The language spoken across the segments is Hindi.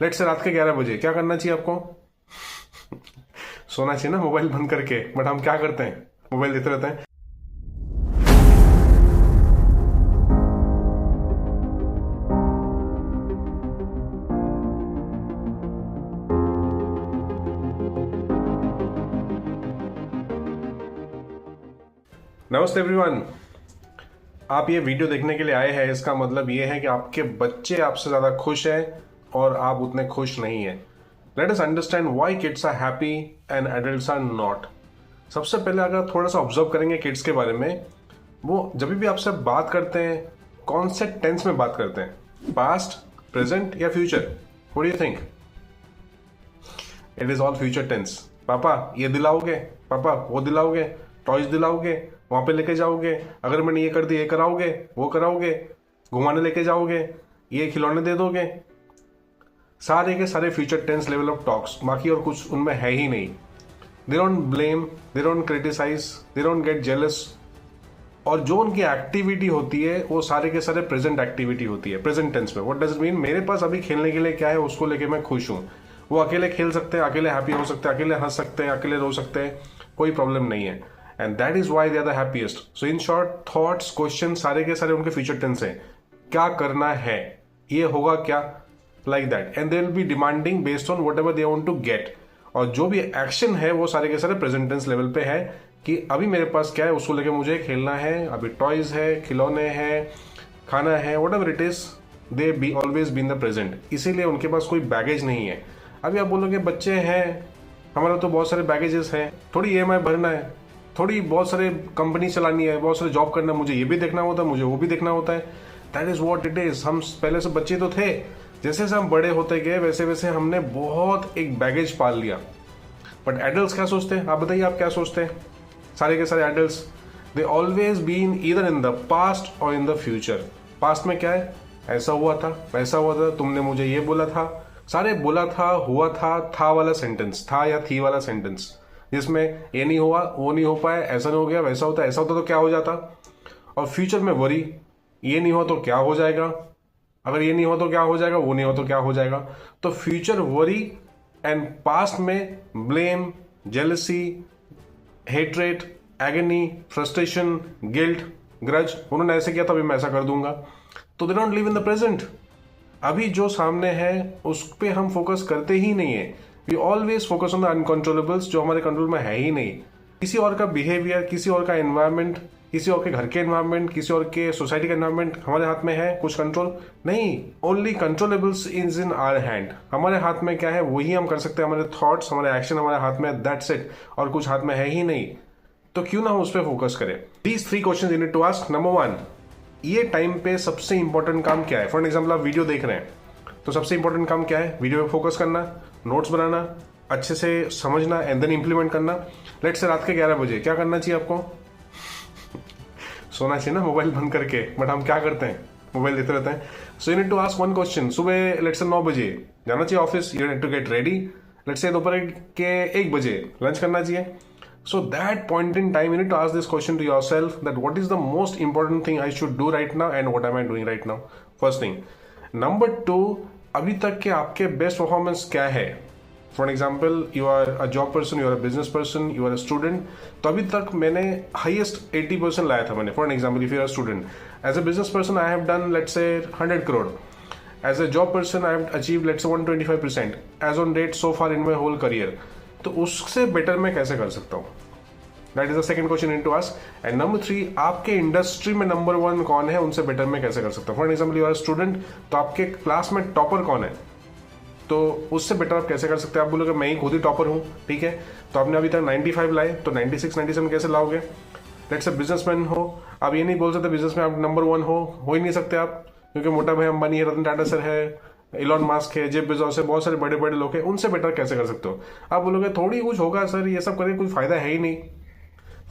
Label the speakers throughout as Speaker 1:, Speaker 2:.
Speaker 1: लेट से रात के 11 बजे क्या करना चाहिए आपको? सोना चाहिए ना मोबाइल बंद करके, बट हम क्या करते हैं, मोबाइल देते रहते हैं। नमस्ते एवरीवन, आप ये वीडियो देखने के लिए आए हैं, इसका मतलब ये है कि आपके बच्चे आपसे ज़्यादा खुश हैं और आप उतने खुश नहीं हैं। Let us understand why kids are happy and adults are not. सबसे पहले अगर थोड़ा सा ऑब्जर्व करेंगे किड्स के बारे में, वो जब भी आपसे बात करते हैं कौन से टेंस में बात करते हैं, पास्ट, प्रेजेंट या future? What do you think? It is all future tense. पापा ये दिलाओगे, पापा वो दिलाओगे, टॉयज दिलाओगे, वहां पे लेके जाओगे, अगर मैंने ये कर दिया ये कराओगे, वो कराओगे, घुमाने लेके जाओगे, ये खिलौने दे दोगे। सारे के सारे future tense level of talks, बाकी और कुछ उनमें है ही नहीं। They don't blame, they don't criticise, they don't get jealous. और जो उनकी एक्टिविटी होती है वो सारे के सारे प्रेजेंट एक्टिविटी होती है, प्रेजेंट टेंस में। What does it mean? मेरे पास अभी खेलने के लिए क्या है उसको लेके मैं खुश हूँ। वो अकेले खेल सकते हैं, अकेले हैप्पी हो सकते हैं, अकेले हंस सकते हैं, अकेले रो सकते हैं, कोई प्रॉब्लम नहीं है। And that is why they are the happiest. So in short, thoughts, question सारे के सारे उनके फ्यूचर टेंस हैं। क्या करना है, ये होगा क्या, like that. And they will be demanding based on whatever they want to get. और जो भी एक्शन है वो सारे के सारे प्रेजेंट टेंस लेवल पे है कि अभी मेरे पास क्या है उसको लेके मुझे खेलना है, अभी टॉयज है, खिलौने हैं, खाना है, what ever it is, they be always be in the present. इसीलिए उनके पास कोई बैगेज नहीं है। अभी आप बोलोगे बच्चे हैं, हमारा तो बहुत सारे बैगेजेस हैं, थोड़ी EMI भरना है, थोड़ी बहुत सारे कंपनी चलानी है, बहुत सारे जॉब करना है, मुझे ये भी देखना होता है, मुझे वो भी देखना होता है। That is what it is. हम पहले से बच्चे तो थे, जैसे जैसे हम बड़े होते गए वैसे वैसे हमने बहुत एक बैगेज पाल लिया। बट एडल्ट्स क्या सोचते हैं? आप बताइए, आप क्या सोचते हैं? सारे के सारे adults, they always been either in the past और इन द फ्यूचर। पास्ट में क्या है, ऐसा हुआ था, वैसा हुआ था, तुमने मुझे ये बोला था, सारे बोला था, हुआ था वाला सेंटेंस, था या थी वाला सेंटेंस, जिसमें ये नहीं हुआ, वो नहीं हो पाया, ऐसा नहीं हो गया, वैसा होता, ऐसा होता तो क्या हो जाता। और फ्यूचर में वरी, ये नहीं हुआ तो क्या हो जाएगा, अगर ये नहीं हुआ तो क्या हो जाएगा, वो नहीं हुआ तो क्या हो जाएगा। तो फ्यूचर वरी एंड पास्ट में blame, jealousy, hatred, agony, frustration, guilt, grudge. उन्होंने ऐसे किया था, अभी मैं ऐसा कर दूंगा। तो they don't live in the present. अभी जो सामने है उस पर हम फोकस करते ही नहीं है। We always focus on the uncontrollables, जो हमारे कंट्रोल में है ही नहीं। किसी और का बिहेवियर, किसी और का एनवायरनमेंट, किसी और के घर के एनवायरनमेंट, किसी और के सोसाइटी का एनवायरनमेंट हमारे हाथ में है कुछ कंट्रोल नहीं। Only controllables is in our hand. हमारे हाथ में क्या है वही हम कर सकते हैं, हमारे थॉट्स, हमारे एक्शन हमारे हाथ में, दैट्स इट। और कुछ हाथ में है ही नहीं, तो क्यों ना हम उस पर फोकस करें। These 3 question you need to ask. Number 1, ये टाइम पे सबसे इंपॉर्टेंट काम क्या है? फॉर एग्जाम्पल आप वीडियो देख रहे हैं, तो सबसे इंपॉर्टेंट काम क्या है? वीडियो पे फोकस करना, नोट्स बनाना, अच्छे से समझना एंड देन इंप्लीमेंट करना। लेट से रात के 11 बजे क्या करना चाहिए आपको? सोना चाहिए ना मोबाइल बंद करके, बट हम क्या करते हैं, मोबाइल देते रहते हैं। So you need to ask 1 question. सुबह लेट से 9 बजे जाना चाहिए office, you need to get ready. Let's say दोपहर के 1 बजे लंच करना चाहिए। So that point in time, you need to ask this question to yourself that what is the most important thing I should do right now and what am I doing right now? First thing. Number 2, अभी तक के आपके बेस्ट परफॉर्मेंस क्या है? For example, you are a job person, you are a business person, you are a student. तो अभी तक मैंने हाईएस्ट 80% लाया था मैंने। For example, if you are a student, as a business person I have done let's say 100 crore. As a job person I have achieve let's say 125% as on date so far in my whole career. तो उससे बेटर मैं कैसे कर सकता हूँ? That is the second question in to ask. And number 3, आपके इंडस्ट्री में नंबर 1 कौन है, उनसे बेटर मैं कैसे कर सकता हूँ? For example, you are student, तो आपके क्लास में टॉपर कौन है, तो उससे बेटर आप कैसे कर सकते हैं? आप बोलोगे मैं ही खुद ही टॉपर हूँ, ठीक है, तो आपने अभी तक 95 लाए, तो 96, 97 कैसे लाओगे? लेट्स से बिजनेसमैन हो, आप ये नहीं बोल सकते बिजनेस में आप नंबर 1 हो ही नहीं सकते आप, क्योंकि मोटा भाई अंबानी है, रतन टाटा सर है, इलॉन मास्क है, जेफ बेजोस है, बहुत सारे बड़े बड़े लोग हैं, उनसे बेटर कैसे कर सकते हो? आप बोलोगे थोड़ी कुछ होगा सर, ये सब करके कुछ फायदा है ही नहीं।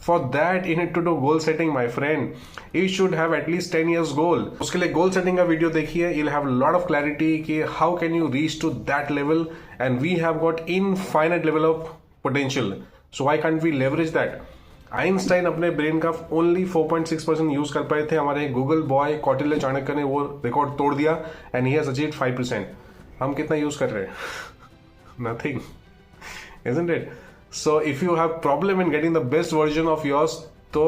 Speaker 1: For that you need to do goal setting, my friend. You should have at least 10 years goal. उसके लिए goal setting का वीडियो देखिए, you'll have a lot of clarity कि how can you reach to that level, and we have got infinite level of potential. So why can't we leverage that? Einstein अपने ब्रेन का ओनली 4.6% यूज कर पाए थे, हमारे गूगल बॉय कौटिल्य चाणक्य ने वो रिकॉर्ड तोड़ दिया एंड ही हैज अचीव्ड 5%. हम कितना यूज कर रहे हैं? Nothing, isn't it? So if you have problem in getting the best version of yours, तो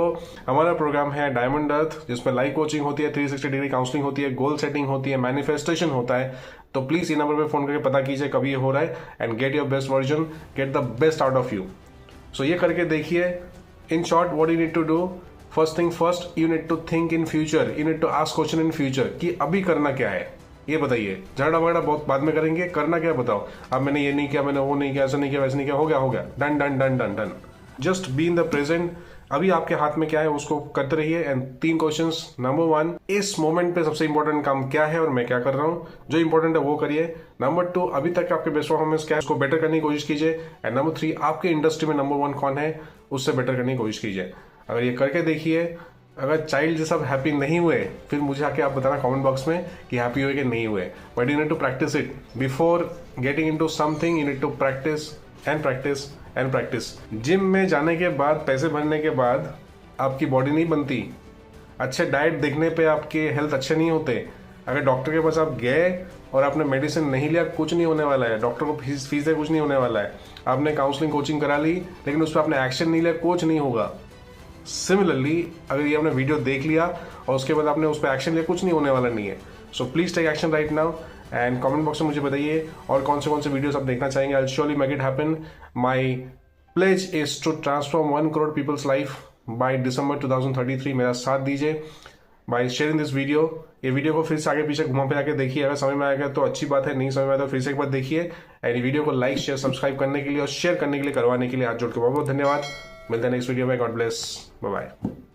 Speaker 1: हमारा प्रोग्राम है डायमंड अर्थ, जिसमें लाइव कोचिंग होती है, 360 डिग्री काउंसलिंग होती है, गोल सेटिंग होती है, मैनिफेस्टेशन होता है। तो प्लीज ये नंबर पे फोन करके पता कीजिए कभी ये हो रहा है, and get your best version, get the best out of you. So ये करके देखिए। In short what you need to do, first thing first, you need to think in future, you need to ask question in future कि अभी करना क्या है, ये बताइए। झगड़ा वगड़ा बहुत बाद में करेंगे, करना क्या बताओ। अब मैंने ये नहीं किया, मैंने वो नहीं किया, ऐसा नहीं किया, वैसा नहीं किया, हो गया, done done done done done. Just be in the present, अभी आपके हाथ में क्या है उसको करते रहिए। And 3 questions. नंबर 1, इस मोमेंट पे सबसे इंपॉर्टेंट काम क्या है और मैं क्या कर रहा हूँ, जो इंपॉर्टेंट है वो करिए। नंबर 2, अभी तक आपके बेस्ट परफॉर्मेंस क्या है उसको बेटर करने की कोशिश कीजिए। एंड नंबर 3, आपके इंडस्ट्री में नंबर 1 कौन है उससे बेटर करने की कोशिश कीजिए। अगर ये करके देखिए, अगर चाइल्ड जैसा हैप्पी नहीं हुए, फिर मुझे आके आप बताना कमेंट बॉक्स में कि हैप्पी हुए कि नहीं हुए। But you need to practise it before getting into something. You need to practise and practise and practise. Gym में जाने के बाद, पैसे भरने के बाद आपकी बॉडी नहीं बनती। अच्छे डाइट देखने पे आपके हेल्थ अच्छे नहीं होते। अगर डॉक्टर के पास आप गए और आपने मेडिसिन नहीं लिया, कुछ नहीं होने वाला है। डॉक्टर को फीस से कुछ नहीं होने वाला है। आपने काउंसलिंग कोचिंग करा ली, लेकिन उस पर आपने एक्शन नहीं लिया, कुछ नहीं होगा। सिमिलरली अगर ये आपने वीडियो देख लिया और उसके बाद आपने उस पर एक्शन लिया, कुछ नहीं होने वाला नहीं है। So please take action right now and comment box में मुझे बताइए और कौन से वीडियोस आप देखना चाहेंगे। I will surely make it happen. My pledge is to transform 1 crore people's life by December 2033। मेरा साथ दीजिए बाय शेयरिंग दिस वीडियो। ये वीडियो को फिर से आगे पीछे घुमा फिरा के देखिए। अगर समझ में आएगा तो अच्छी बात है, नहीं समझ में आया तो फिर से एक बार देखिए। एंड वीडियो को लाइक शेयर सब्सक्राइब करने के लिए और शेयर करने के लिए, करवाने के लिए हाथ जोड़ के बहुत बहुत धन्यवाद। मिलते हैं नेक्स्ट वीडियो में। God bless, bye bye.